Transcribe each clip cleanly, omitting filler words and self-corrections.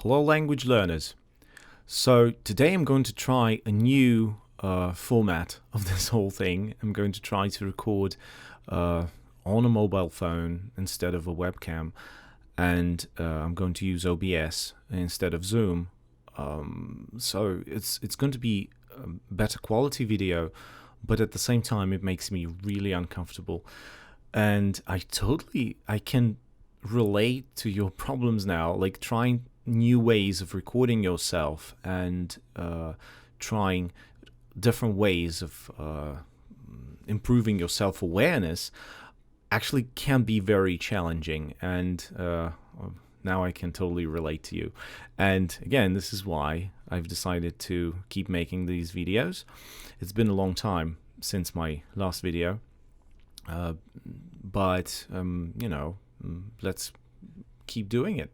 Hello language learners. So today I'm going to try a new format of this whole thing. I'm going to try to record on a mobile phone instead of a webcam, and I'm going to use OBS instead of Zoom. So it's going to be a better quality video, but at the same time it makes me really uncomfortable. And I can relate to your problems now, like trying new ways of recording yourself and trying different ways of improving your self-awareness actually can be very challenging, and now I can totally relate to you. And again, this is why I've decided to keep making these videos. It's been a long time since my last video, but let's keep doing it.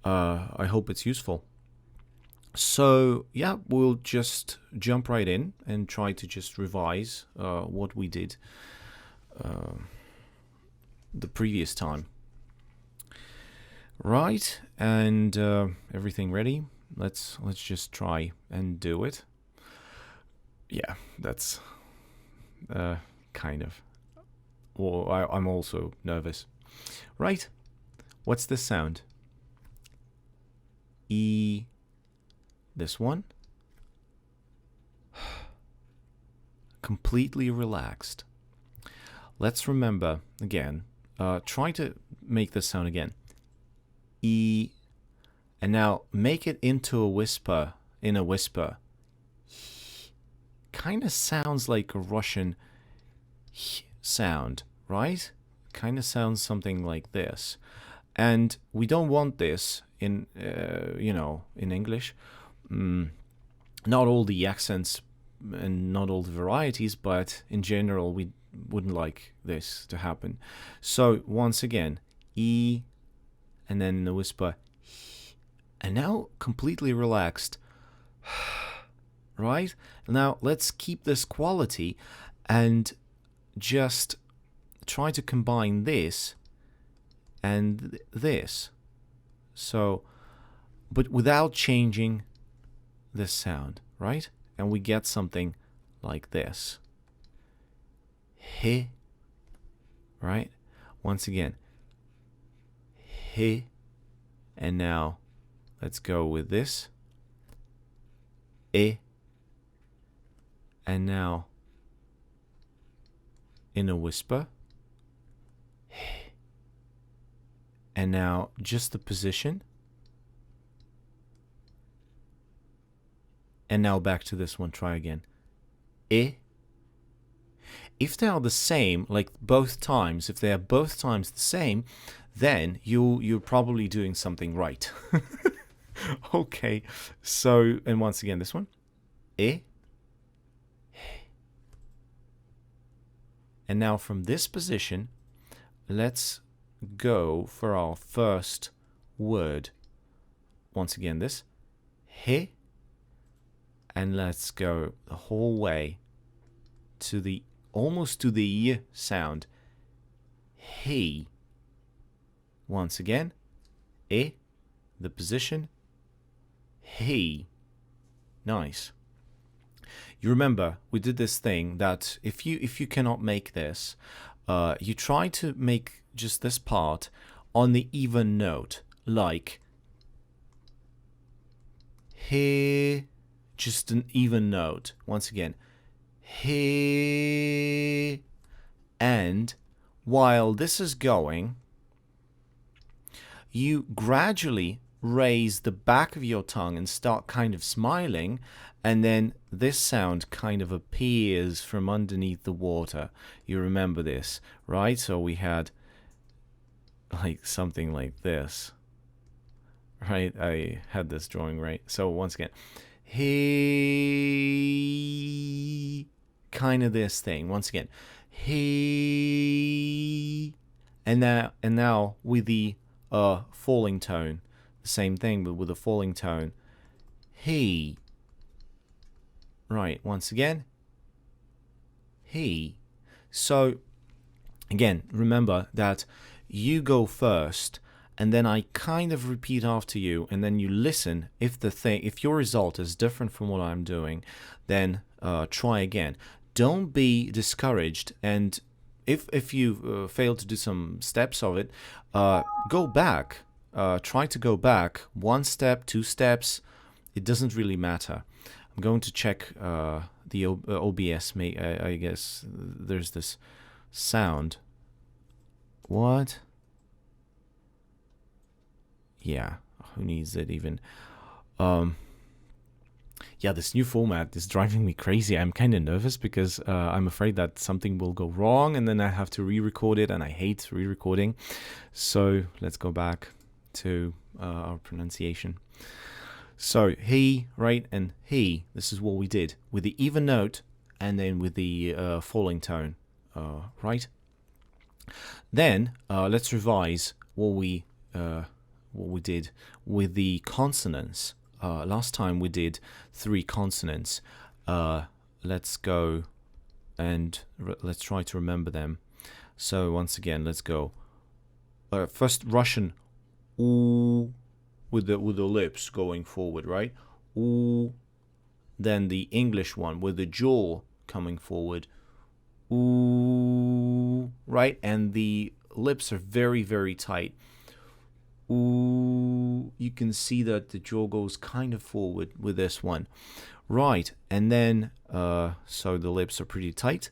I hope it's useful. So yeah, we'll just jump right in and try to just revise what we did the previous time. Right, and everything ready? Let's just try and do it. Yeah, that's kind of. Well, I'm also nervous. Right, what's this sound? E. This one. Completely relaxed. Let's remember again. Try to make this sound again. E. And now make it into a whisper. In a whisper. Kind of sounds like a Russian sound, right? Kind of sounds something like this. And we don't want this in, in English. Not all the accents and not all the varieties, but in general, we wouldn't like this to happen. So once again, E, and then in the whisper, and now completely relaxed. Right? Now let's keep this quality and just try to combine this and this. So, but without changing the sound, right? And we get something like this. He, right? Once again, he, and now let's go with this. E, and now in a whisper. And now just the position. And now back to this one. Try again. E. If they are the same, like both times, if they are both times the same, then you're probably doing something right. Okay. So, and once again, this one. E. And now from this position, let's go for our first word. Once again, this. He. And let's go the whole way to the, almost to the y sound. He. Once again. E. The position. He. Nice. You remember we did this thing that if you cannot make this, you try to make just this part on the even note, like he, just an even note. Once again, he, and while this is going, you gradually raise the back of your tongue and start kind of smiling, and then this sound kind of appears from underneath the water. You remember this, right? So we had like something like this, right? I had this drawing right. So once again, he, kind of this thing. Once again, he, and now with the falling tone, the same thing, but with a falling tone. He. Right, once again. He. So, again, remember that you go first and then I kind of repeat after you, and then you listen. If your result is different from what I'm doing, then try again. Don't be discouraged, and if you fail to do some steps of it, go back. Try to go back 1 step, 2 steps. It doesn't really matter. I'm going to check the OBS. I guess there's this sound. What? Yeah, who needs it even? Yeah, this new format is driving me crazy. I'm kind of nervous because I'm afraid that something will go wrong and then I have to re-record it, and I hate re-recording. So let's go back to our pronunciation. So he, right, and he, this is what we did with the even note and then with the falling tone, right? Then let's revise what we did with the consonants. Last time we did 3 consonants. Let's go and let's try to remember them. So once again, let's go. First Russian oo with the lips going forward, right? Ooh. Then the English one with the jaw coming forward. Ooh, right? And the lips are very, very tight. Ooh, you can see that the jaw goes kind of forward with this one. Right, and then, so the lips are pretty tight.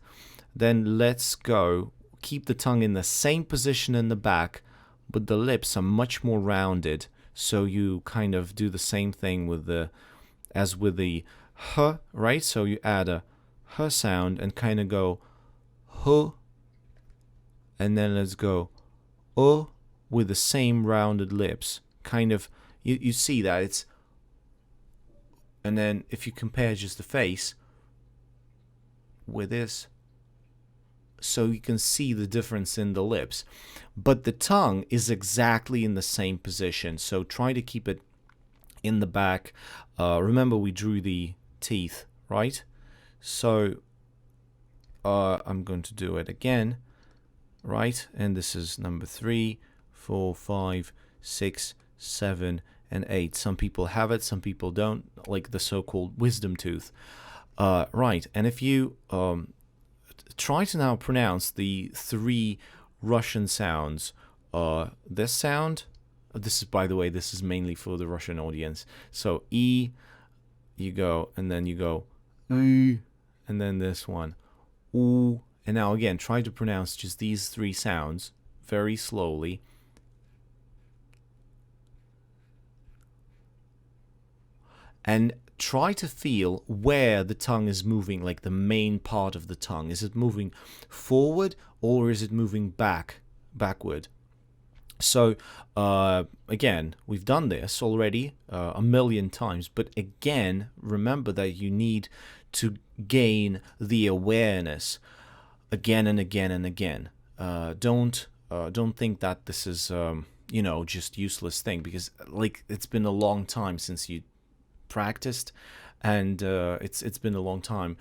Then let's go, keep the tongue in the same position in the back, but the lips are much more rounded. So you kind of do the same thing with as with the h, right? So you add a h sound and kind of go h, and then let's go with the same rounded lips. Kind of, you see that it's, and then if you compare just the face with this, so you can see the difference in the lips, but the tongue is exactly in the same position. So try to keep it in the back. Remember we drew the teeth, right? So I'm going to do it again, right? And this is number 3, 4, 5, 6, 7, and 8. Some people have it, some people don't, like the so-called wisdom tooth. Right, and if you try to now pronounce the 3 Russian sounds. This sound, this is, by the way, this is mainly for the Russian audience. So E, you go, and then you go, and then this one, oo. And now again, try to pronounce just these 3 sounds very slowly. And try to feel where the tongue is moving, like the main part of the tongue. Is it moving forward or is it moving backward? So again, we've done this already a million times, but again, remember that you need to gain the awareness again and again and again. Don't think that this is just useless thing, because like it's been a long time since you practiced, and it's been a long time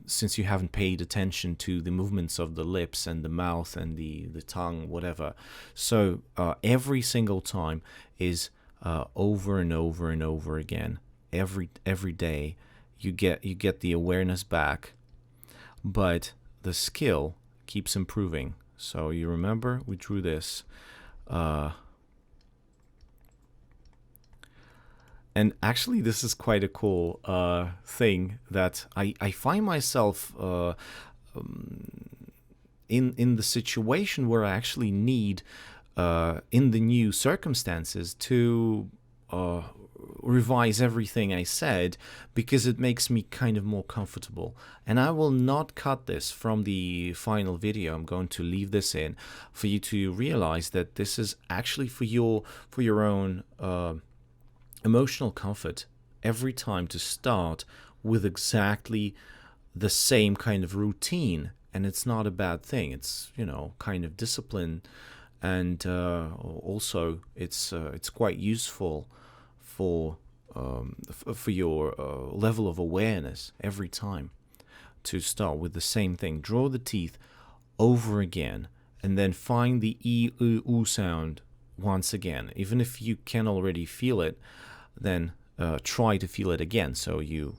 since you haven't paid attention to the movements of the lips and the mouth and the tongue, whatever. So every single time is over and over and over again. Every day you get the awareness back, but the skill keeps improving. So you remember we drew this. And actually, this is quite a cool thing that I find myself in the situation where I actually need, in the new circumstances, to revise everything I said, because it makes me kind of more comfortable. And I will not cut this from the final video. I'm going to leave this in for you to realize that this is actually for your own emotional comfort every time, to start with exactly the same kind of routine. And it's not a bad thing. It's, kind of discipline, and also it's quite useful for your level of awareness every time, to start with the same thing. Draw the teeth over again, and then find the E, U sound once again. Even if you can already feel it, then try to feel it again. So you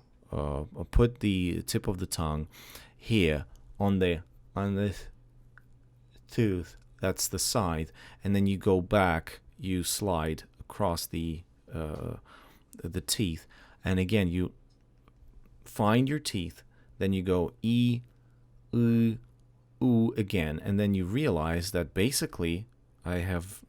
put the tip of the tongue here on this tooth, that's the side, and then you go back, you slide across the teeth, and again you find your teeth, then you go e, u, oo again, and then you realize that basically I've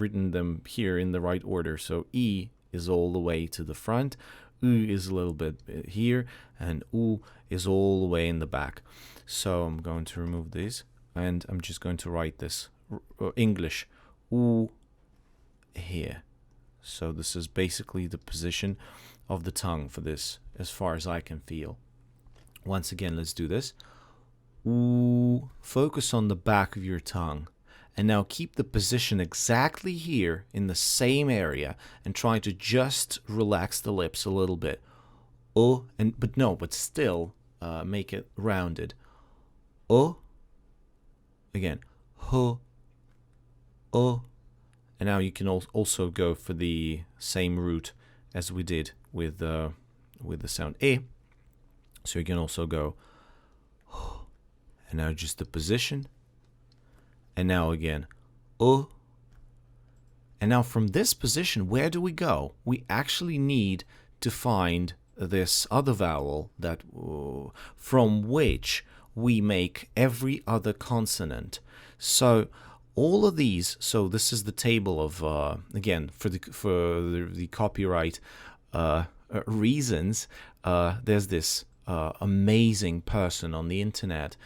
written them here in the right order. So E is all the way to the front, U is a little bit here, and U is all the way in the back. So I'm going to remove these, and I'm just going to write this English U here. So this is basically the position of the tongue for this, as far as I can feel. Once again, let's do this. Ooh, focus on the back of your tongue, and now keep the position exactly here in the same area, and try to just relax the lips a little bit. Oh, but still make it rounded. Oh, again, ho, oh, and now you can also go for the same root as we did with the sound e. So you can also go, and now just the position, and now again, oh. And now from this position, where do we go? We actually need to find this other vowel that from which we make every other consonant. So all of these, so this is the table of again for the copyright reasons. There's this amazing person on the internet,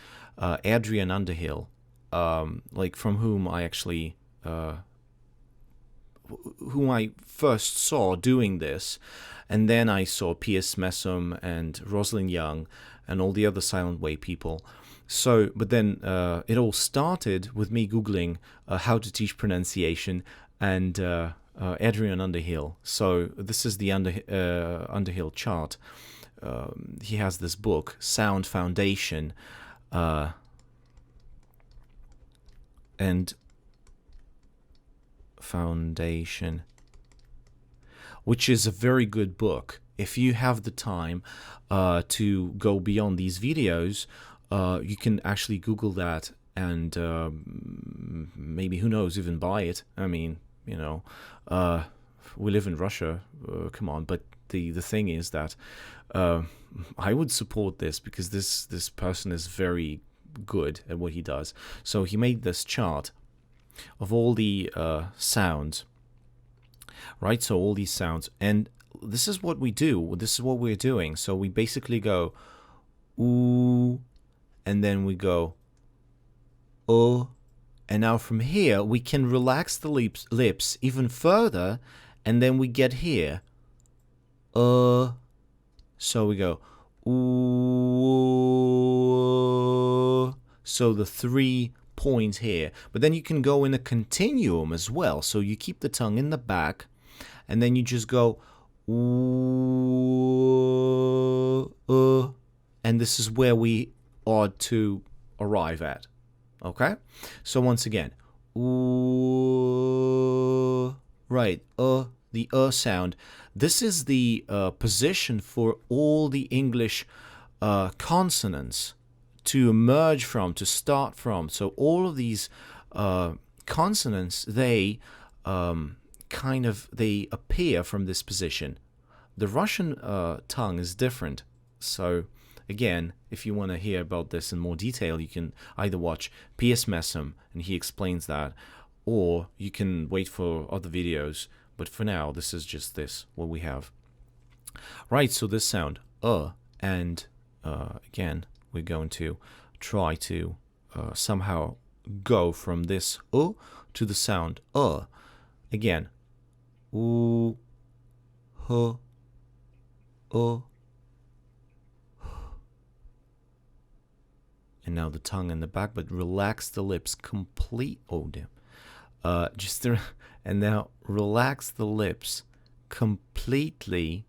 Adrian Underhill, like from whom I actually whom I first saw doing this, and then I saw Piers Messam and Rosalind Young and all the other Silent Way people. So, but then it all started with me Googling how to teach pronunciation and Adrian Underhill. So this is the Underhill chart. He has this book, Sound Foundation, and Foundation, which is a very good book. If you have the time to go beyond these videos, you can actually Google that and maybe, who knows, even buy it. I mean, you know, we live in Russia, come on. But the thing is that I would support this because this person is very good at what he does. So he made this chart of all the sounds, right? So all these sounds, and this is what we do. This is what we're doing. So we basically go ooh, and then we go oh, and now from here we can relax the lips even further, and then we get here so we go ooh. So the 3 points here, but then you can go in a continuum as well. So you keep the tongue in the back, and then you just go ooh, and this is where we ought to arrive at. Okay, so once again, ooh, right, the sound. This is the position for all the English consonants to emerge from, to start from. So all of these consonants, they they appear from this position. The Russian tongue is different. So again, if you want to hear about this in more detail, you can either watch Piers Messam, and he explains that, or you can wait for other videos. But for now, this is just what we have. Right, so this sound, and again, we're going to try to somehow go from this to the sound again. Ooh, huh, and now the tongue in the back, but relax the lips complete. Oh damn! And now relax the lips completely,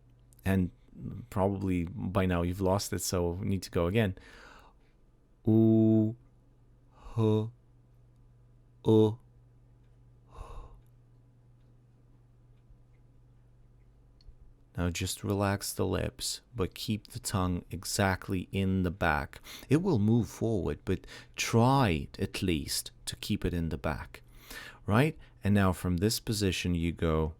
and probably by now you've lost it, so we need to go again. Ooh, huh, Now just relax the lips, but keep the tongue exactly in the back. It will move forward, but try at least to keep it in the back, right? And now from this position you go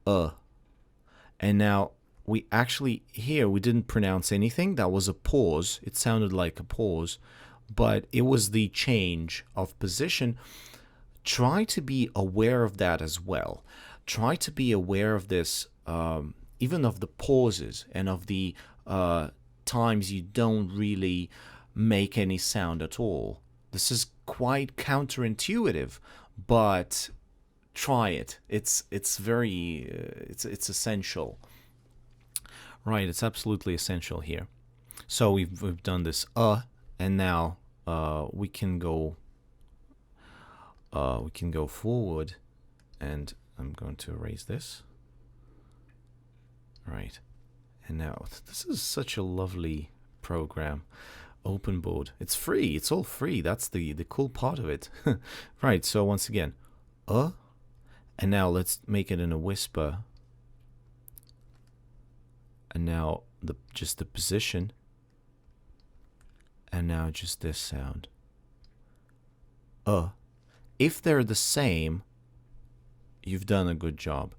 and now we actually, here we didn't pronounce anything. That was a pause. It sounded like a pause, but it was the change of position. Try to be aware of that as well. Try to be aware of this, even of the pauses and of the times you don't really make any sound at all. This is quite counterintuitive, but try it. It's very it's essential, right? It's absolutely essential here. So we've done this and now we can go forward, and I'm going to erase this. Right, and now this is such a lovely program. OpenBoard. It's free. It's all free. That's the cool part of it. Right. So once again, and now let's make it in a whisper. And now just the position. And now just this sound. If they're the same, you've done a good job.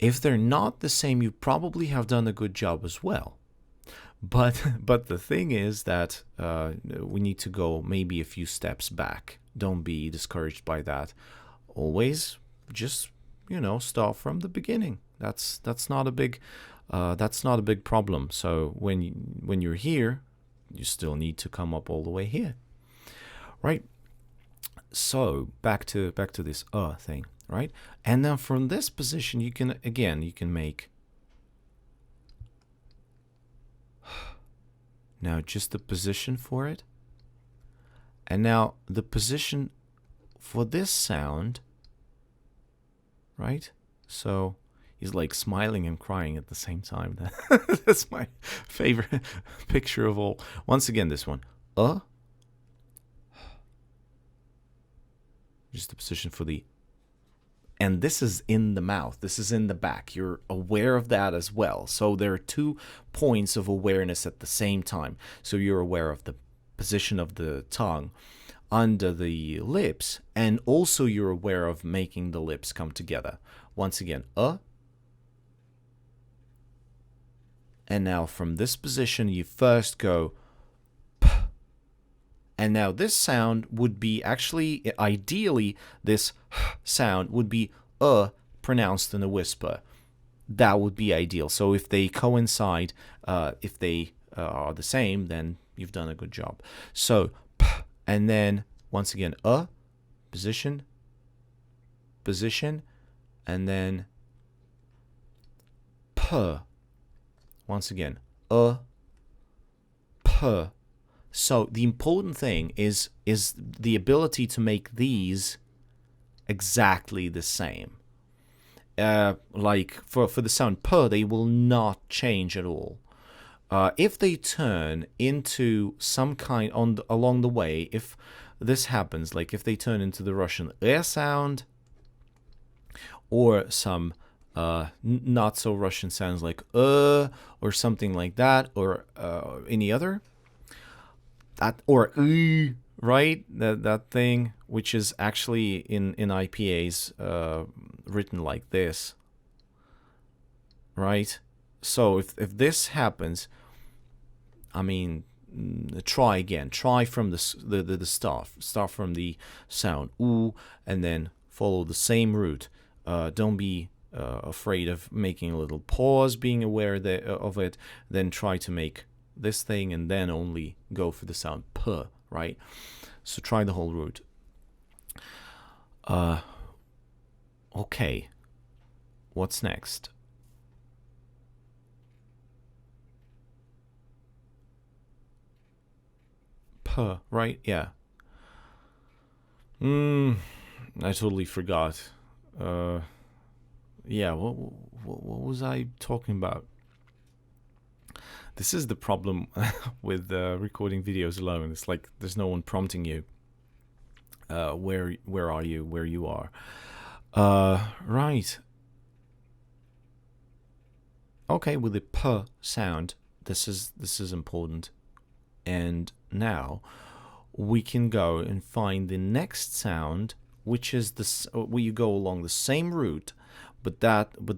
If they're not the same, you probably have done a good job as well. But the thing is that we need to go maybe a few steps back. Don't be discouraged by that. Always just, start from the beginning. That's not a big problem. So when you're here, you still need to come up all the way here, right? So back to this thing, right? And then from this position, you can make now just the position for it, and now the position for this sound, right? So he's like smiling and crying at the same time. That's my favorite picture of all. Once again, this one, just the position for the, and this is in the mouth, this is in the back. You're aware of that as well. So there are 2 points of awareness at the same time. So you're aware of the position of the tongue under the lips, and also you're aware of making the lips come together. Once again, and now from this position you first go p, and now this sound would be actually, ideally, this sound would be pronounced in a whisper. That would be ideal. So if they coincide, if they are the same, then you've done a good job. So p, and then once again, position, and then p. Once again, p. So the important thing is the ability to make these exactly the same. Like for the sound p, they will not change at all. If they turn into some kind along the way, if this happens, like if they turn into the Russian sound, or some not so Russian sounds like or something like that, or any other, that, or right, that thing which is actually in IPAs written like this, right? So if this happens, I mean, try again. Try from the start from the sound oo, and then follow the same route. Don't be afraid of making a little pause, being aware of it. Then try to make this thing, and then only go for the sound p, right? So try the whole route. Okay. What's next? P, right? Yeah. I totally forgot. Yeah, what was I talking about? This is the problem with recording videos alone. It's like there's no one prompting you. Where are you? Where you are? Right. Okay, with the p sound, this is important. And now we can go and find the next sound, which is where you go along the same route, but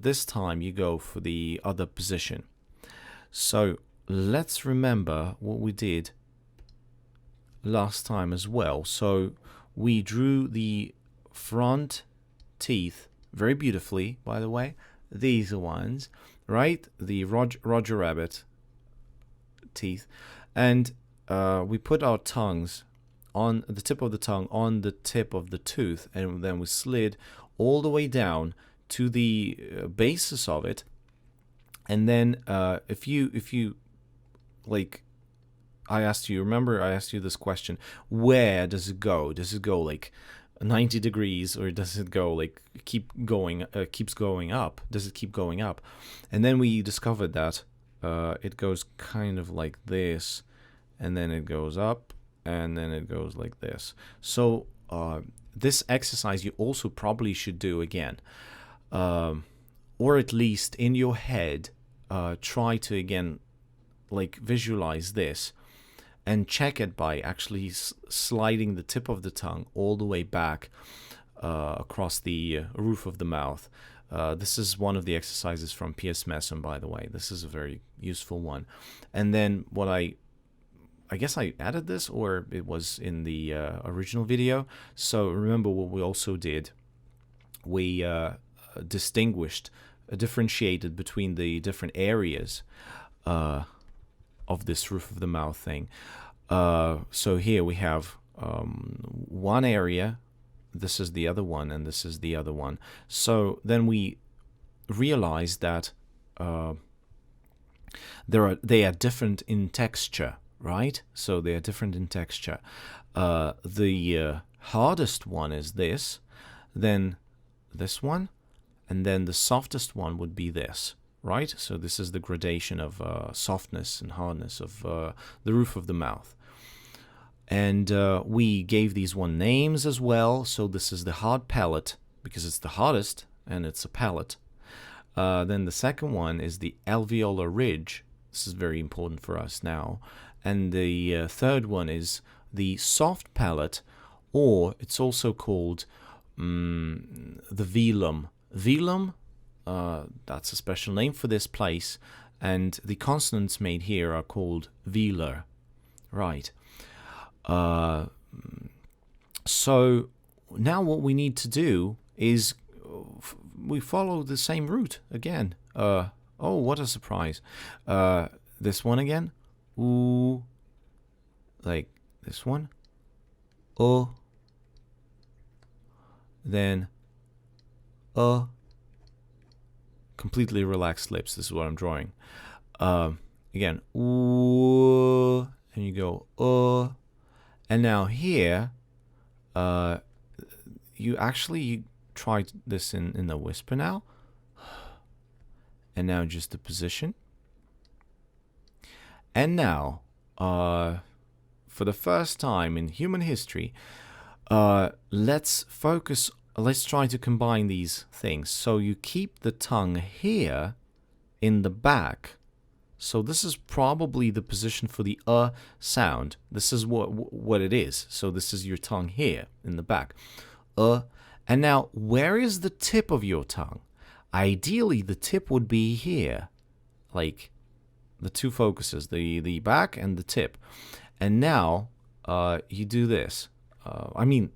this time you go for the other position. So let's remember what we did last time as well. So we drew the front teeth very beautifully, by the way. These are ones, right? The Roger Rabbit teeth. And we put our tongues on the tip of the tongue on the tip of the tooth, and then we slid all the way down to the basis of it. And then if you like, I asked you, remember I asked you this question, where does it go? Does it go like 90 degrees, or does it go like keeps going up? Does it keep going up? And then we discovered that it goes kind of like this, and then it goes up, and then it goes like this. So this exercise you also probably should do again, or at least in your head try to again like visualize this and check it by actually sliding the tip of the tongue all the way back across the roof of the mouth. This is one of the exercises from P.S. Messon, by the way. This is a very useful one. And then what I guess I added this, or it was in the original video. So remember what we also did. We differentiated between the different areas of this roof of the mouth thing. So here we have one area, this is the other one, and this is the other one. So then we realized that they are different in texture, right? So they are different in texture. The hardest one is this, then this one, and then the softest one would be this. Right? So this is the gradation of softness and hardness of the roof of the mouth. And we gave these one names as well. So this is the hard palate, because it's the hardest, and it's a palate. Then the second one is the alveolar ridge. This is very important for us now. And the third one is the soft palate, or it's also called the velum. Velum, that's a special name for this place, and the consonants made here are called velar. Right. So now what we need to do is we follow the same route again. Oh, what a surprise. This one again. Ooh. Like this one. Oh. Then completely relaxed lips. This is what I'm drawing. Again, ooh, and you go, and now here, you tried this in the whisper now, and now just the position, and now, for the first time in human history, let's try to combine these things. So you keep the tongue here in the back. So this is probably the position for the sound. This is what it is. So this is your tongue here in the back. And now, where is the tip of your tongue? Ideally, the tip would be here. Like the two focuses, the back and the tip. And now you do this. I mean,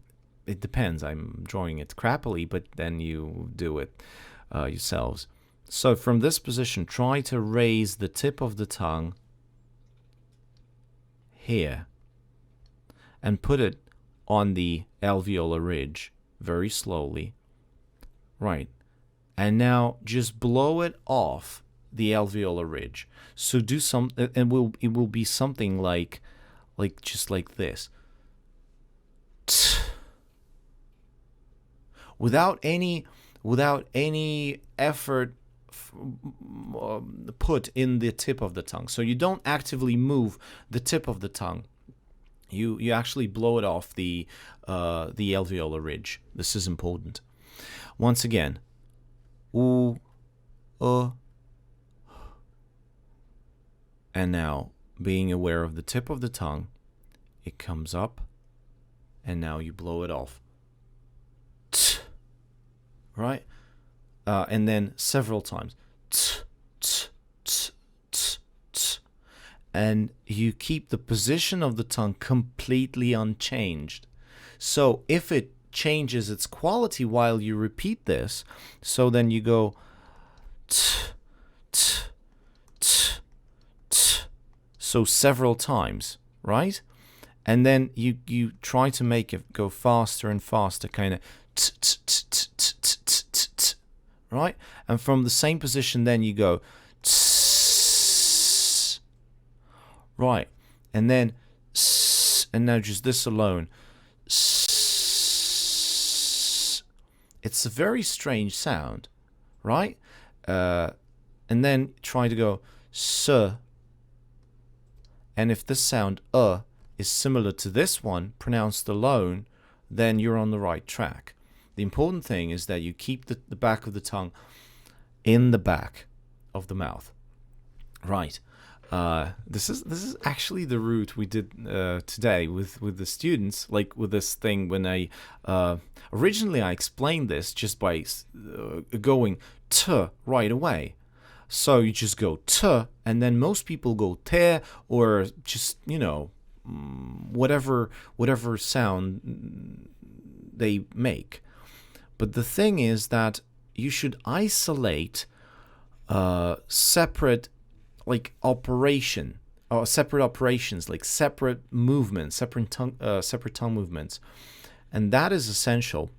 it depends. I'm drawing it crappily, but then you do it yourselves. So from this position, try to raise the tip of the tongue here and put it on the alveolar ridge very slowly. Right. And now just blow it off the alveolar ridge. So do some, and it will be something like just like this. Without any effort put in the tip of the tongue. So you don't actively move the tip of the tongue. You actually blow it off the alveolar ridge. This is important. Once again, ooh, And now, being aware of the tip of the tongue, it comes up, and now you blow it off. T, right? And then several times. T, t, t, t, t. And you keep the position of the tongue completely unchanged. So if it changes its quality while you repeat this, so then you go t, t, t, t, so several times, right? And then you try to make it go faster and faster, kind of t, t, t, t, t, t, t, t, t, right? And from the same position, then you go t, right? And then and now just this alone. It's a very strange sound, right? And then try to go s. And if this sound is similar to this one, pronounced alone, then you're on the right track. The important thing is that you keep the back of the tongue in the back of the mouth. Right. This is actually the route we did today with the students, like with this thing when I originally I explained this just by going t right away. So you just go t, and then most people go te, or just, you know, whatever sound they make. But the thing is that you should isolate separate separate operations, like separate movements, separate tongue movements, and that is essential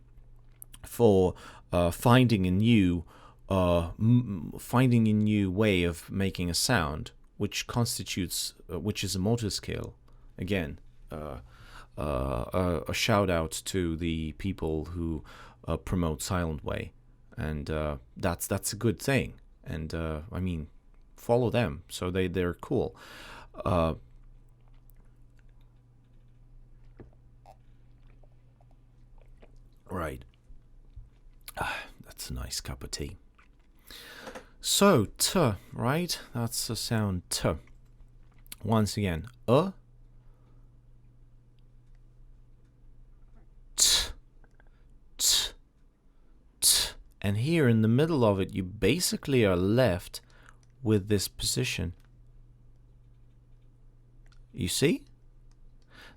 for finding a new way of making a sound, which is a motor skill. Again, a shout out to the people who promote silent way, and that's a good thing. And I mean, follow them, so they're cool. Right. That's a nice cup of tea. So t, right? That's the sound t. Once again, t, t, t, and here in the middle of it, you basically are left with this position. You see?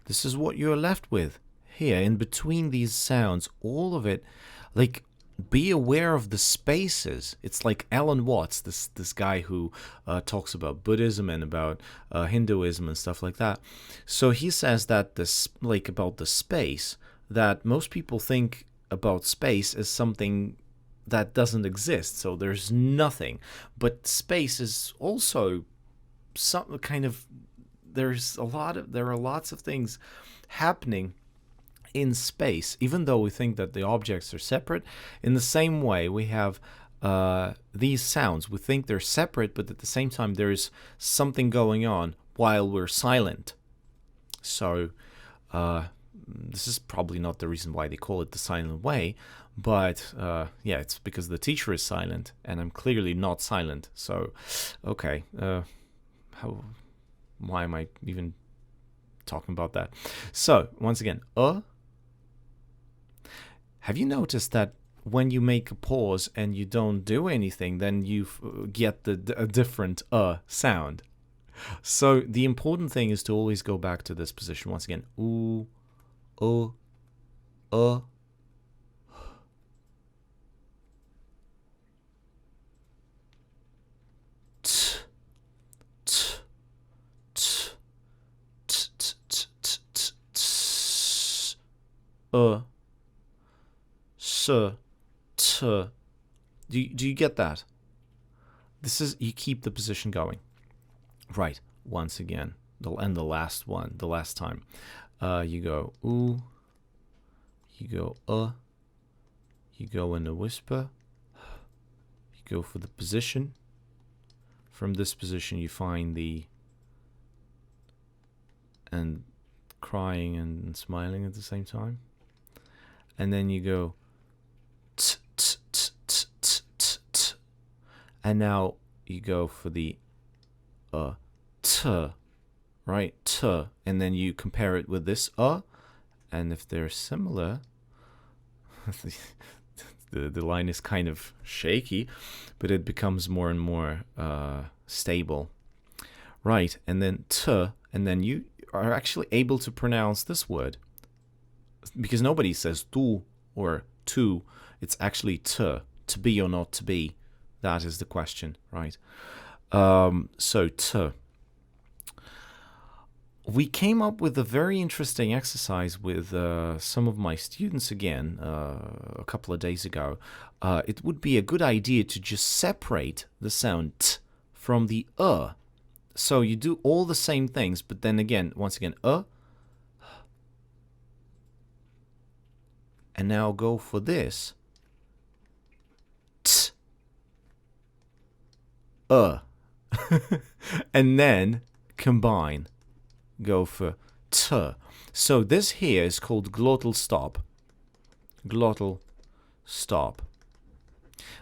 This is what you're left with here in between these sounds. All of it, like, be aware of the spaces. It's like Alan Watts, this guy who talks about Buddhism and about Hinduism and stuff like that. So he says that about the space, that most people think about space as something that doesn't exist. So there's nothing. But space is also some kind of, there are lots of things happening in space, even though we think that the objects are separate. In the same way, we have these sounds. We think they're separate, but at the same time, there's something going on while we're silent. So this is probably not the reason why they call it the silent way, but yeah, it's because the teacher is silent, and I'm clearly not silent. So, okay, why am I even talking about that? So, once again, have you noticed that when you make a pause and you don't do anything, then you get a different sound? So the important thing is to always go back to this position. Once again, oo, t, t, t, t, t, t, t, t, s, t. Do you get that? This is, you keep the position going. Right. Once again, the last time, you go ooh, you go you go in a whisper, you go for the position. From this position, you find the and crying and smiling at the same time, and then you go t, t, t, t, t, t, t. And now you go for the t, right? T, and then you compare it with this and if they're similar, the line is kind of shaky, but it becomes more and more stable, right? And then t, and then you are actually able to pronounce this word, because nobody says tu or tu. It's actually to be or not to be. That is the question, right? So to. We came up with a very interesting exercise with some of my students again a couple of days ago. It would be a good idea to just separate the sound t from the So you do all the same things, but then again, once again, and now go for this. T. And then combine. Go for t. So this here is called glottal stop. Glottal stop.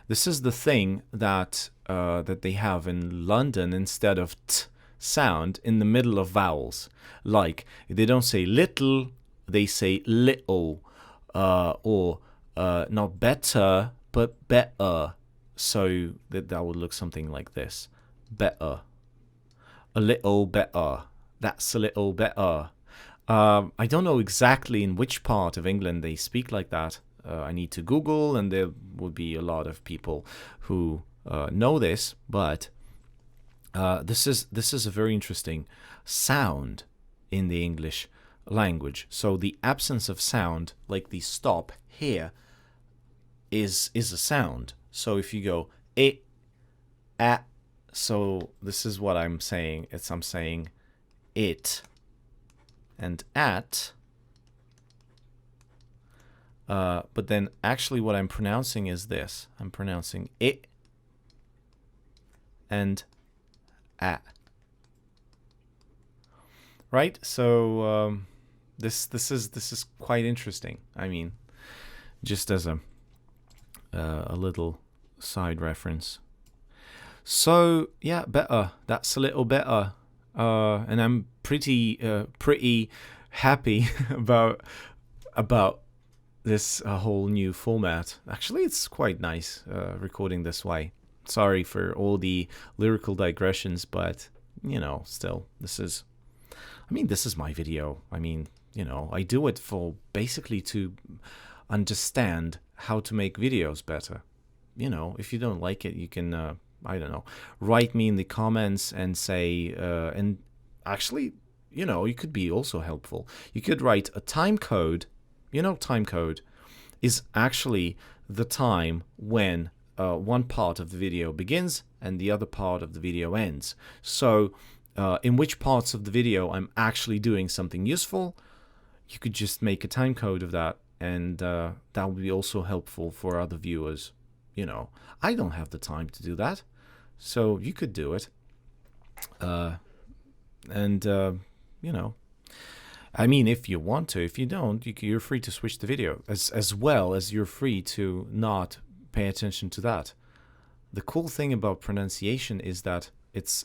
This is the thing that that they have in London instead of t sound in the middle of vowels. Like they don't say little, they say little, or not better but better. So that would look something like this: better, a little better. That's a little better. I don't know exactly in which part of England they speak like that. I need to Google, and there would be a lot of people who know this. But this is a very interesting sound in the English language. So the absence of sound, like the stop here, is a sound. So if you go it, at, so this is what I'm saying. I'm saying it and at, but then actually what I'm pronouncing is this. I'm pronouncing it and at, right? So this is quite interesting. I mean, just as a little side reference. So yeah, better. That's a little better. And I'm pretty happy about this whole new format. Actually, it's quite nice recording this way. Sorry for all the lyrical digressions, but still, this is my video. I do it for basically to understand how to make videos better. If you don't like it, you can I don't know, write me in the comments and say, and actually, you could be also helpful. You could write a time code. Time code is actually the time when one part of the video begins and the other part of the video ends. So in which parts of the video I'm actually doing something useful, you could just make a time code of that, and that would be also helpful for other viewers. I don't have the time to do that, so you could do it. If you want to. If you don't, you're free to switch the video, as well as you're free to not pay attention to that. The cool thing about pronunciation is that it's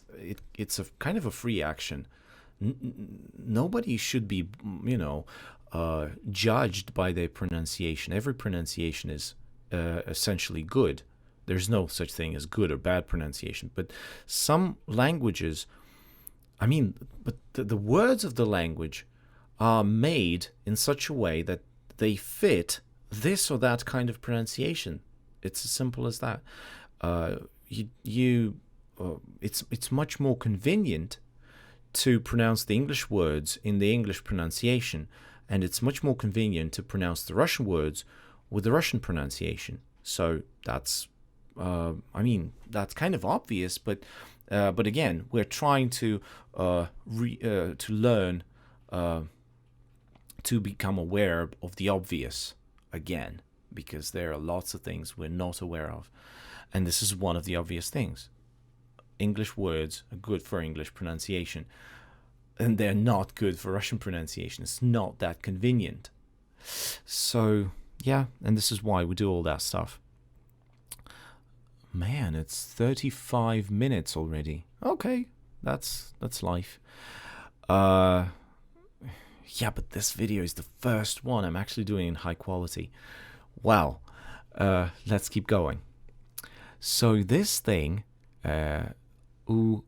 a kind of a free action. Nobody should be, judged by their pronunciation. Every pronunciation is essentially good. There's no such thing as good or bad pronunciation. But some languages, but the words of the language are made in such a way that they fit this or that kind of pronunciation. It's as simple as that. It's much more convenient to pronounce the English words in the English pronunciation, and it's much more convenient to pronounce the Russian words with the Russian pronunciation. So that's that's kind of obvious, but again, we're trying to learn to become aware of the obvious again, because there are lots of things we're not aware of, and this is one of the obvious things. English words are good for English pronunciation, and they're not good for Russian pronunciation. It's not that convenient. So yeah, and this is why we do all that stuff. Man, it's 35 minutes already. Okay, that's life. Yeah, but this video is the first one I'm actually doing in high quality. Well, let's keep going. So this thing, u,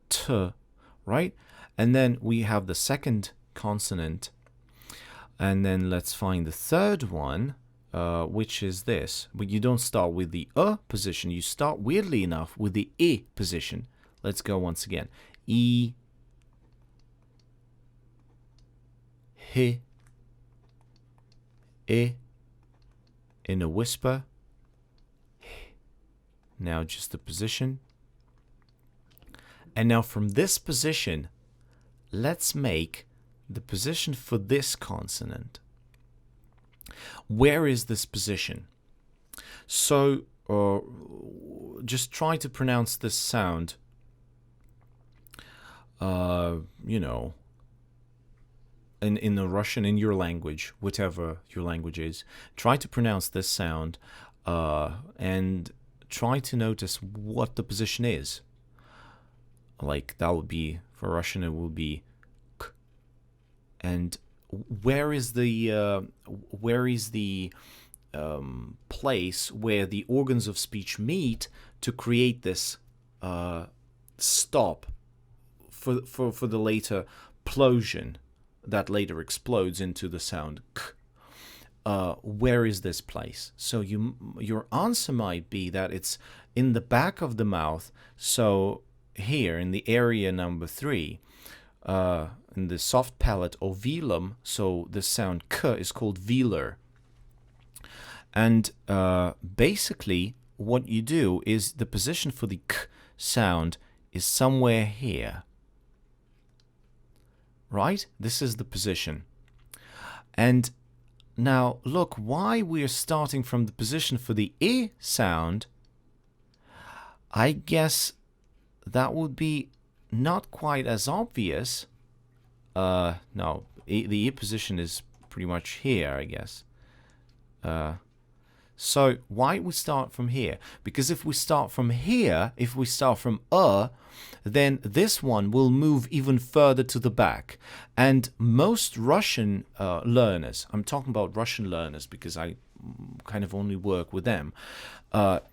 t, right? And then we have the second consonant. And then let's find the third one, which is this. But you don't start with the position. You start, weirdly enough, with the I position. Let's go once again. E, H, I, in a whisper. Now just the position. And now from this position, let's make the position for this consonant. Where is this position? So just try to pronounce this sound, you know, in the Russian, in your language, whatever your language is. Try to pronounce this sound and try to notice what the position is. Like that would be, for Russian, it will be k. And where is the place where the organs of speech meet to create this stop for the later plosion that later explodes into the sound k? Where is this place? So your answer might be that it's in the back of the mouth. So here in the area number 3, in the soft palate or velum, so the sound k is called velar. And basically what you do is the position for the k sound is somewhere here. Right? This is the position. And now look, why we're starting from the position for the I sound, I guess that would be not quite as obvious. No, the I position is pretty much here, I guess. So why we start from here? Because if we start from here, if we start from then this one will move even further to the back. And most Russian learners, I'm talking about Russian learners because I kind of only work with them.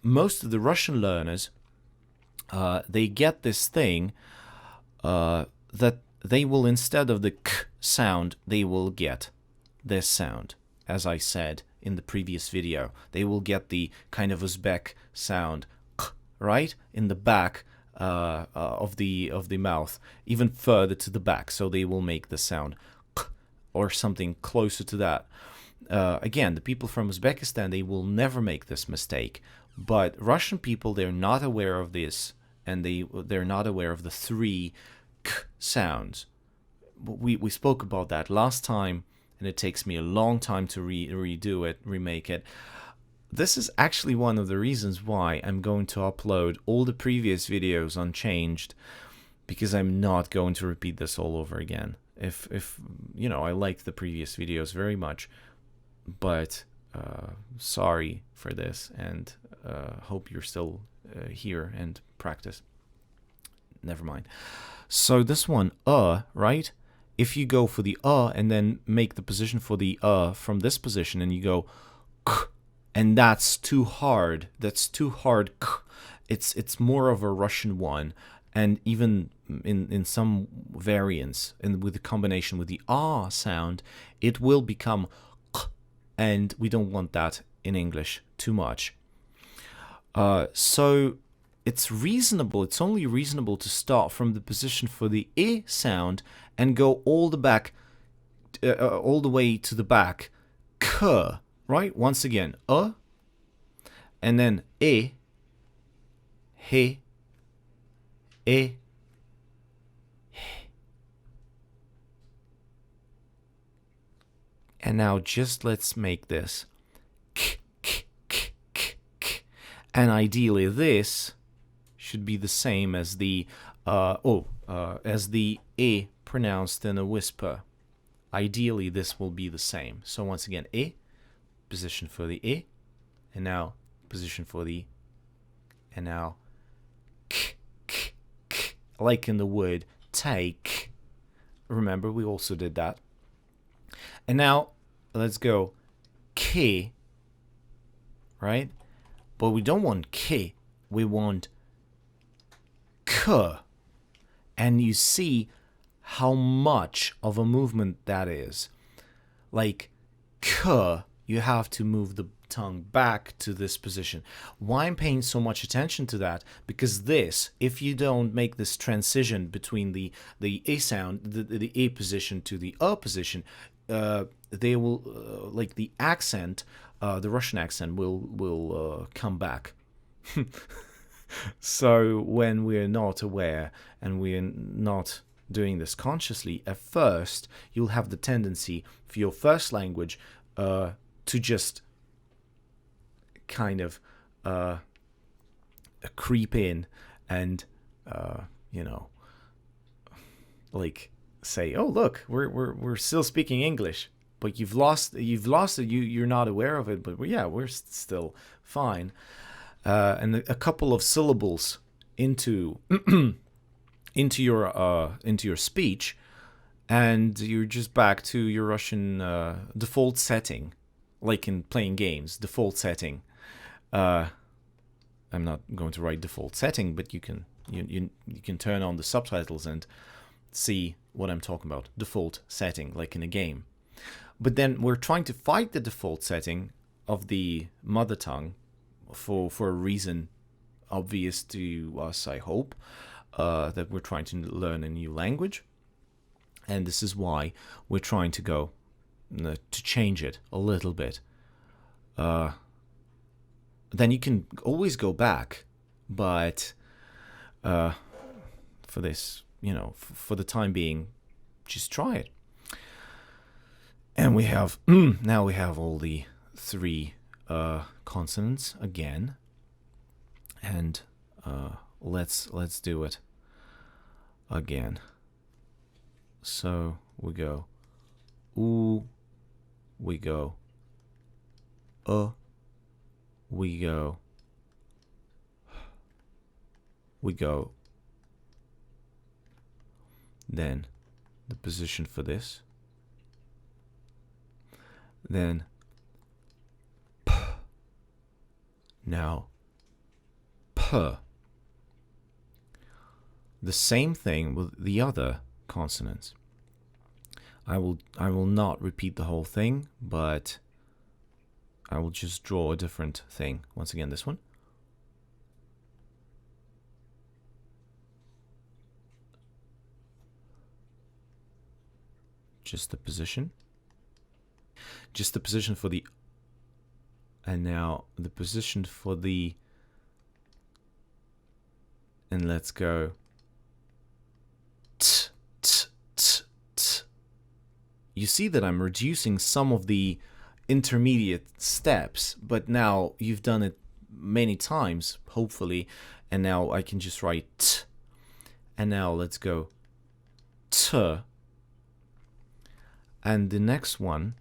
Most of the Russian learners, they get this thing that they will, instead of the k sound, they will get this sound. As I said in the previous video, they will get the kind of Uzbek sound, k, right, in the back of the mouth, even further to the back. So they will make the sound k, or something closer to that. Again, the people from Uzbekistan, they will never make this mistake. But Russian people, they're not aware of this, and they're not aware of the 3 k sounds. We spoke about that last time, and it takes me a long time to redo it, remake it. This is actually one of the reasons why I'm going to upload all the previous videos unchanged, because I'm not going to repeat this all over again. If you know, I liked the previous videos very much, but sorry for this, and hope you're still here and practice. Never mind. So this one, right? If you go for the and then make the position for the from this position, and you go k, and that's too hard. That's too hard. K. It's more of a Russian one, and even in some variants, and with the combination with the sound, it will become k, and we don't want that in English too much. So it's reasonable. It's only reasonable to start from the position for the I sound and go all the way to the back, k, right? Once again, and then I, he, I, and now just let's make this k, k, k, k, k. And ideally this should be the same as the as the I pronounced in a whisper. Ideally this will be the same. So once again, I, position for the I, and now position for the, and now k, like in the word take. Remember, we also did that. And now let's go k, right? But we don't want k, we want k. And you see how much of a movement that is. Like k, you have to move the tongue back to this position. Why I'm paying so much attention to that? Because this, if you don't make this transition between the a sound, the a position to the position, they will like the accent, the Russian accent will come back. So when we're not aware and we're not doing this consciously, at first you'll have the tendency for your first language to just kind of creep in and like say, oh look, we're still speaking English, but you've lost it. You're not aware of it, but yeah, we're still fine. And a couple of syllables into into your speech, and you're just back to your Russian default setting, like in playing games, default setting. I'm not going to write default setting, but you can turn on the subtitles and see what I'm talking about. Default setting, like in a game. But then we're trying to fight the default setting of the mother tongue for a reason obvious to us, I hope, that we're trying to learn a new language. And this is why we're trying to go to change it a little bit. Then you can always go back, but for this, for the time being, just try it. And we have now we have all the three consonants again, and let's do it again. So we go oo, we go we go. Then the position for this. Then p. Now p. The same thing with the other consonants. I will not repeat the whole thing, but I will just draw a different thing. Once again, this one. Just the position. Just the position for the, and now the position for the, and let's go t, t, t, t. You see that I'm reducing some of the intermediate steps, but now you've done it many times, hopefully, and now I can just write t. And now let's go t. And the next one,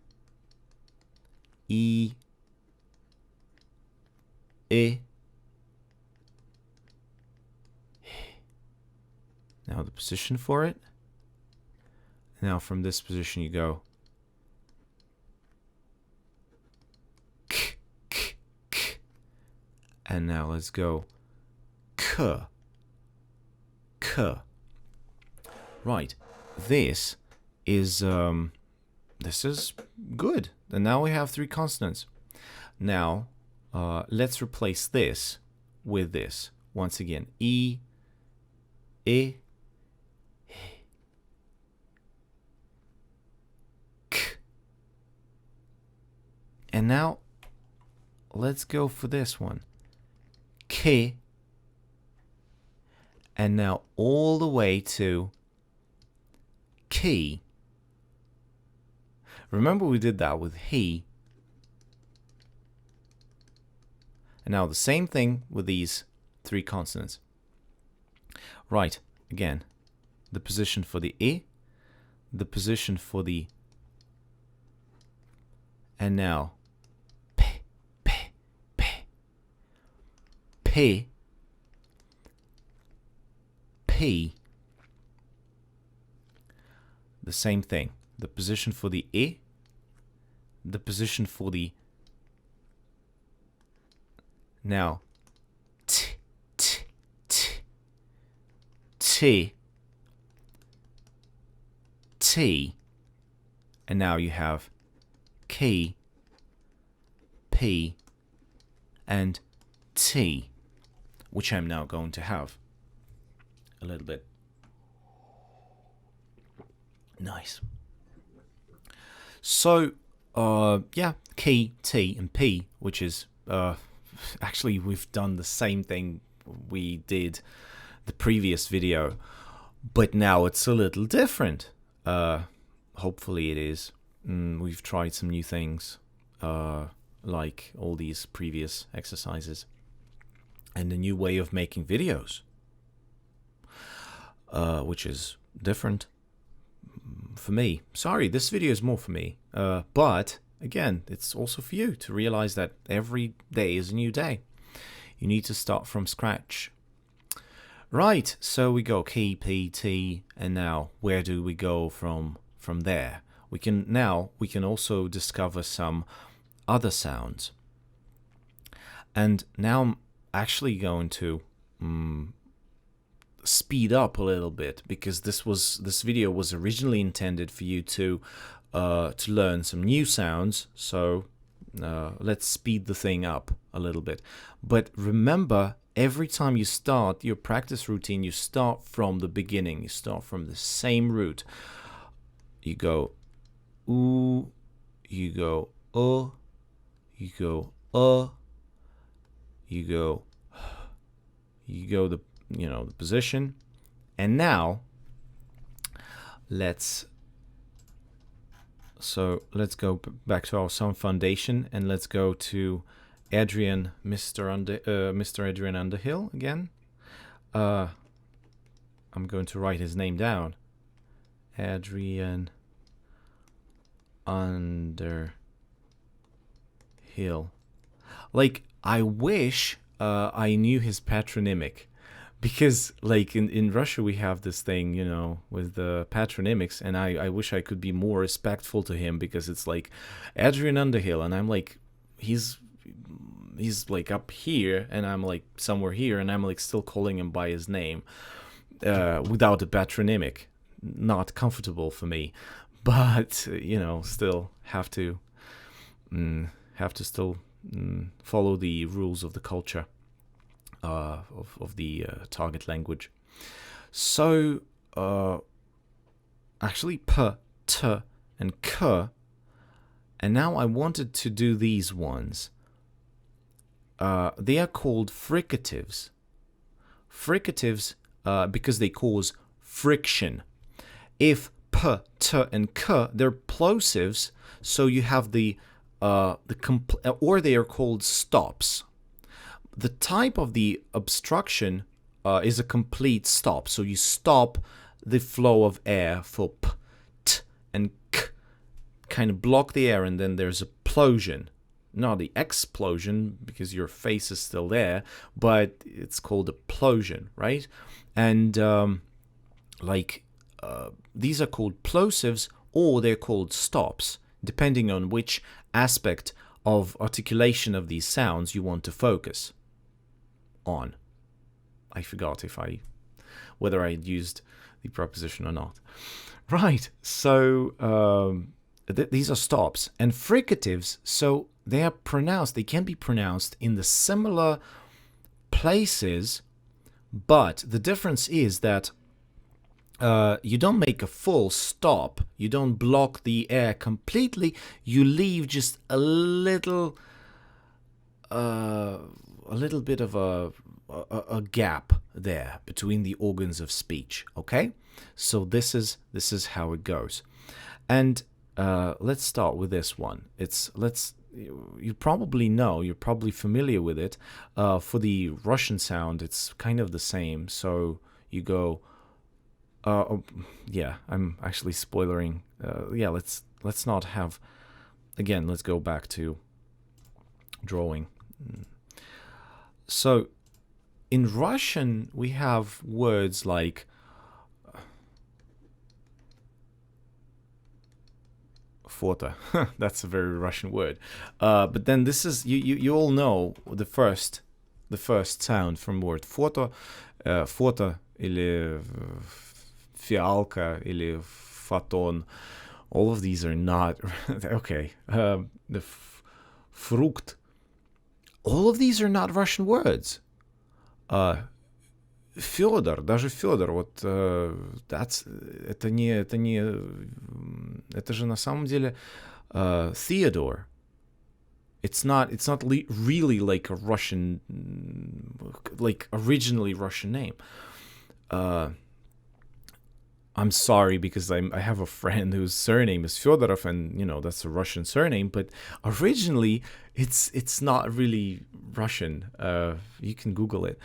e, I. Now the position for it. Now from this position you go k, k, k. And now let's go k, k. Right. This is good. And now we have three consonants. Now let's replace this with this. Once again, e, I, k. And now let's go for this one. K. And now all the way to key. Remember we did that with he. And now the same thing with these three consonants. Right, again, the position for the I, the position for the, and now p, p, p, p, p, the same thing. The position for the I, the position for the now t, t, t, t, t, and now you have k, p, and t, which I'm now going to have a little bit. Nice. So, yeah, K, T, and P, which is, actually we've done the same thing we did the previous video, but now it's a little different. Hopefully it is. We've tried some new things, like all these previous exercises, and a new way of making videos, which is different for me. Sorry, this video is more for me, but again, it's also for you to realize that every day is a new day. You need to start from scratch. Right, so we go K, P, T, and now where do we go from there? We can also discover some other sounds. And now I'm actually going to speed up a little bit, because this video was originally intended for you to learn some new sounds. So let's speed the thing up a little bit. But remember, every time you start your practice routine, you start from the beginning. You start from the same root. You go oo, you go you go you go the the position. And now let's go back to our sound foundation, and let's go to Mr. Adrian Underhill again. I'm going to write his name down. Adrian Underhill. Like, I wish I knew his patronymic, because like in Russia we have this thing, with the patronymics, and I wish I could be more respectful to him, because it's like Adrian Underhill, and I'm like, he's like up here, and I'm like somewhere here, and I'm like still calling him by his name without a patronymic. Not comfortable for me, but still have to still follow the rules of the culture of the target language. So actually p, t, and k, and now I wanted to do these ones. They are called fricatives. Fricatives because they cause friction. If p, t, and k, they're plosives, so you have or they are called stops. The type of the obstruction is a complete stop. So you stop the flow of air for p, t, and k, kind of block the air, and then there's a plosion. Not the explosion, because your face is still there, but it's called a plosion, right? And these are called plosives, or they're called stops, depending on which aspect of articulation of these sounds you want to focus on. I forgot whether I used the preposition or not. Right, so these are stops. And fricatives, so they can be pronounced in the similar places, but the difference is that you don't make a full stop. You don't block the air completely. You leave just a little bit of a gap there between the organs of speech. Okay, so this is how it goes. And let's start with this one. You probably know, you're probably familiar with it. For the Russian sound, it's kind of the same. So you go. Yeah, I'm actually spoilering. Yeah, let's not have. Again, let's go back to drawing. So, in Russian, we have words like photo. That's a very Russian word. But then this is you all know the first sound from word photo, photo или фиалка или photon. All of these are not okay. The frukt. All of these are not Russian words. Федор, даже Федор, вот это же на самом деле Theodore. It's not really like a Russian, like originally Russian name. I'm sorry because I have a friend whose surname is Fyodorov, and that's a Russian surname, but originally it's not really Russian. You can Google it.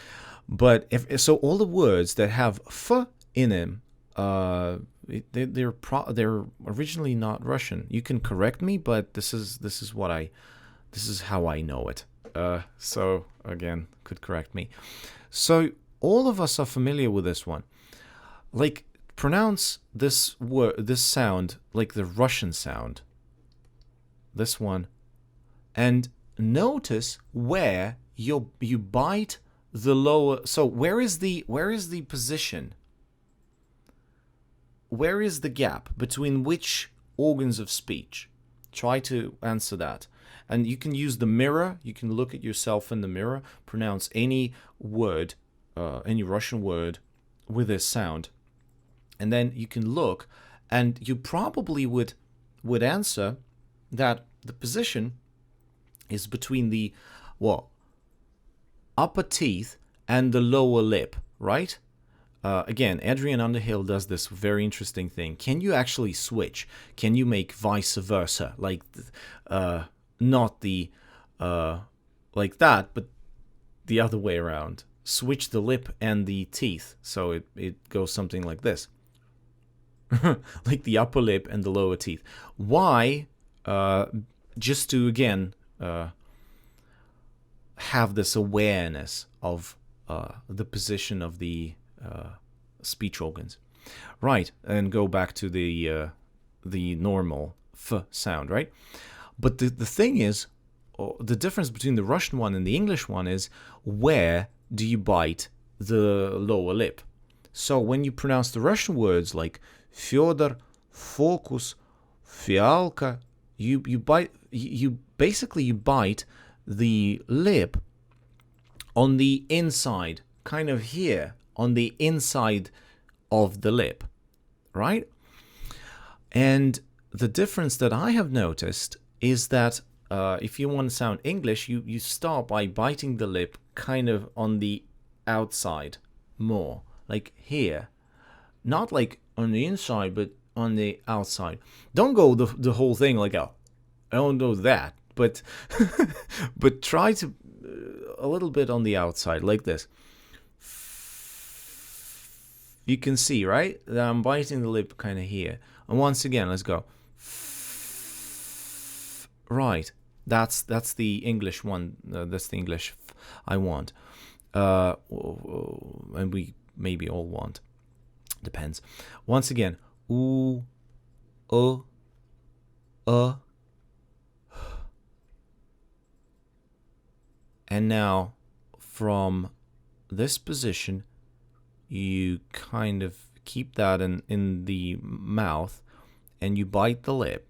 But so all the words that have f in them, they're originally not Russian. You can correct me, but this is how I know it. So again, could correct me. So all of us are familiar with this one. Like, pronounce this sound like the Russian sound. This one, and notice where you bite the lower. So where is the position? Where is the gap between which organs of speech? Try to answer that. And you can use the mirror. You can look at yourself in the mirror, pronounce any word, any Russian word with this sound, and then you can look, and you probably would answer that the position is between the upper teeth and the lower lip, right? Again, Adrian Underhill does this very interesting thing. Can you actually switch? Can you make vice versa? Like, not the, like that, but the other way around. Switch the lip and the teeth. So it goes something like this. Like the upper lip and the lower teeth. Why? Just to, again, have this awareness of the position of the speech organs, right? And go back to the normal f sound, right? But the thing is, the difference between the Russian one and the English one is where do you bite the lower lip? So when you pronounce the Russian words like Fyodor, focus, fialka, you basically bite the lip on the inside, kind of here, on the inside of the lip, right? And the difference that I have noticed is that if you want to sound English, you start by biting the lip kind of on the outside more, like here. Not like on the inside, but on the outside. Don't go the whole thing like, oh, I don't do that, but but try to a little bit on the outside, like this. You can see, right, that I'm biting the lip kind of here. And once again, let's go. Right, that's the English one. That's the English I want, and we maybe all want. Depends. Once again, oo, and now from this position, you kind of keep that in the mouth, and you bite the lip,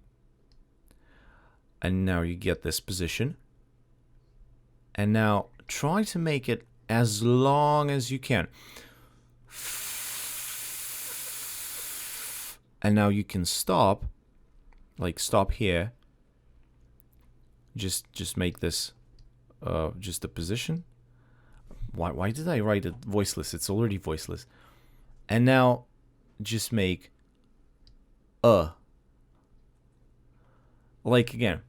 and now you get this position, and now try to make it as long as you can. And now you can stop, like stop here. Just make this just a position. Why did I write it voiceless? It's already voiceless. And now just make like again.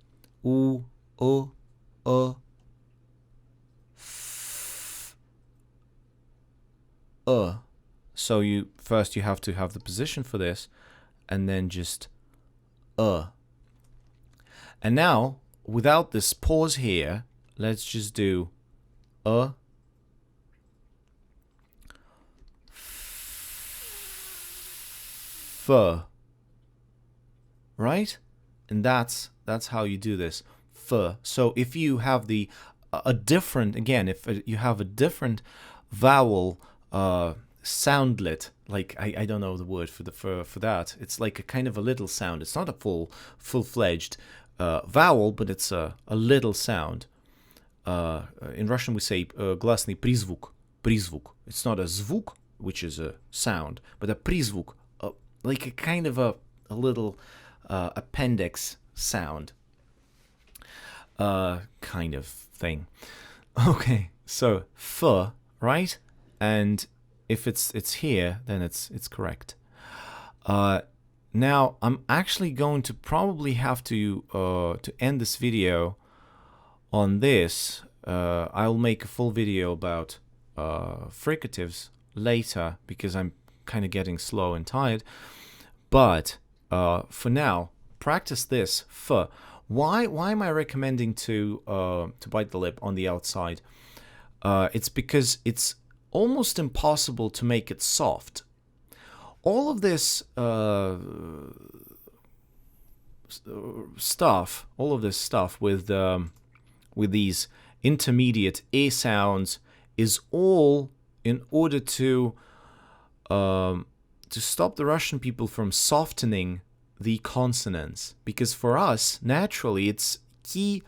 Oo, So you have to have the position for this, and then just And now, without this pause here, let's just do f. Right? and that's how you do this. F. So if you have a different, again, if you have a different vowel soundlet, like I don't know the word for that. It's like a kind of a little sound. It's not a full-fledged vowel, but it's a little sound. In Russian we say гласный призвук. Призвук. It's not a zvuk, which is a sound, but a призвук, like a kind of a little appendix sound, kind of thing. Okay, so f, right? And if it's here, then it's correct. Now I'm actually going to probably have to end this video on this. I'll make a full video about fricatives later because I'm kind of getting slow and tired. But for now, practice this f. Why am I recommending to bite the lip on the outside? It's because it's almost impossible to make it soft. All of this stuff with these intermediate a sounds is all in order to stop the Russian people from softening the consonants, because for us naturally it's ki,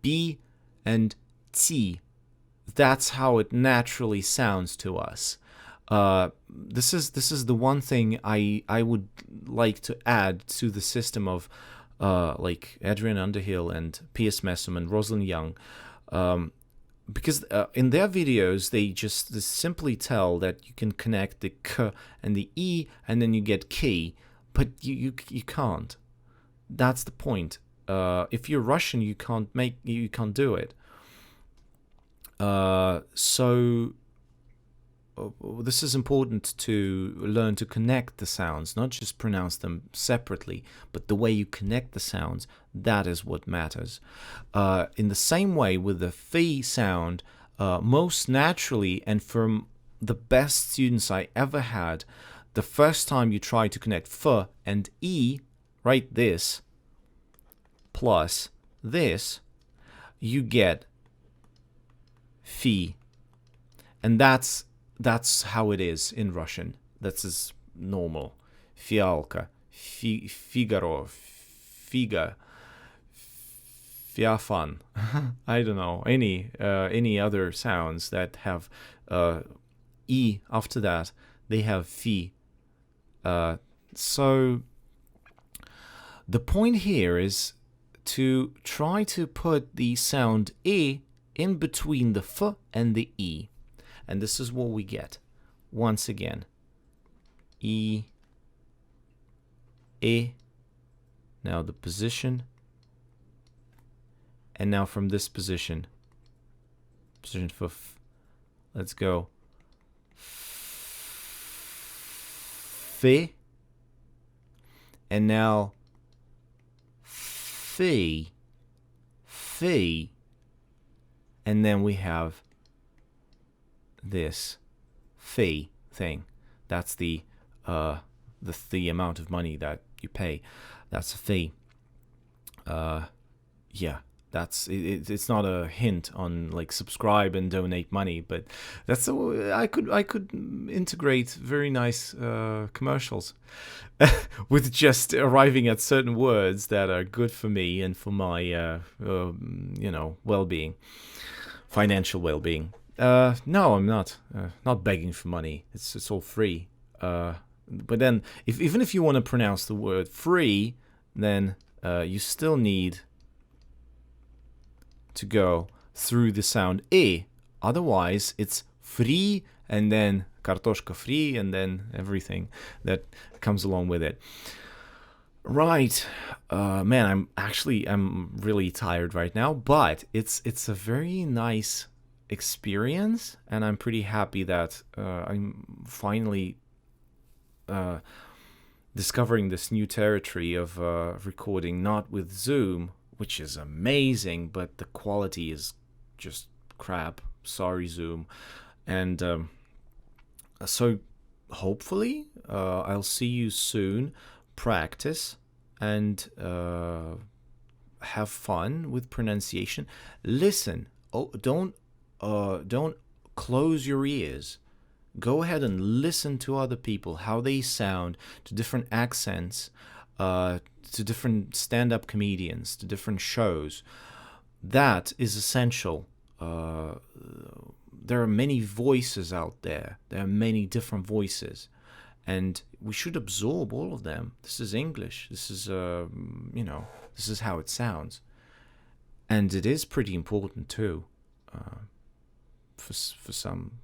bi, and ti. That's how it naturally sounds to us. This is the one thing I would like to add to the system of like Adrian Underhill and Piers Messam and Rosalind Young, because in their videos they simply tell that you can connect the k and the e and then you get ki, but you can't. That's the point. If you're Russian, you can't do it. So this is important to learn to connect the sounds, not just pronounce them separately, but the way you connect the sounds, that is what matters. In the same way with the phi sound, most naturally, and from the best students I ever had, the first time you try to connect f and e, right, this, plus this, you get phi. And that's how it is in Russian. That's as normal. Fialka, Figaro, Figa, Fiafan. I don't know any other sounds that have e after that. They have phi. So the point here is to try to put the sound e in between the f and the e. And this is what we get. Once again, E, now the position, and now from this position for f, let's go fi, and now fi, and then we have this fee thing. That's the amount of money that you pay. That's a fee. Yeah, that's it's not a hint on like subscribe and donate money, but that's I could integrate very nice commercials with just arriving at certain words that are good for me and for my well-being, financial well-being. No, I'm not begging for money. It's all free. But then, even if you want to pronounce the word free, then you still need to go through the sound e. Otherwise, it's free and then kartoshka free and then everything that comes along with it. Right, man, I'm really tired right now, but it's a very nice experience, and I'm pretty happy that I'm finally discovering this new territory of recording not with Zoom, which is amazing, but the quality is just crap. Sorry, Zoom. And so hopefully I'll see you soon. Practice, and have fun with pronunciation. Listen. Oh, don't close your ears. Go ahead and listen to other people, how they sound, to different accents, to different stand-up comedians, to different shows. That is essential. There are many voices out there. There are many different voices, and we should absorb all of them. This is English. This is, this is how it sounds, and it is pretty important too, for some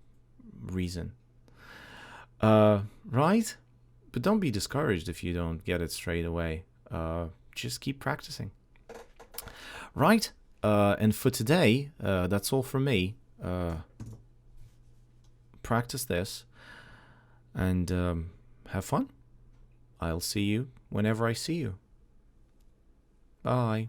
reason. Right? But don't be discouraged if you don't get it straight away. Just keep practicing. Right? And for today, that's all from me. Practice this and have fun. I'll see you whenever I see you. Bye.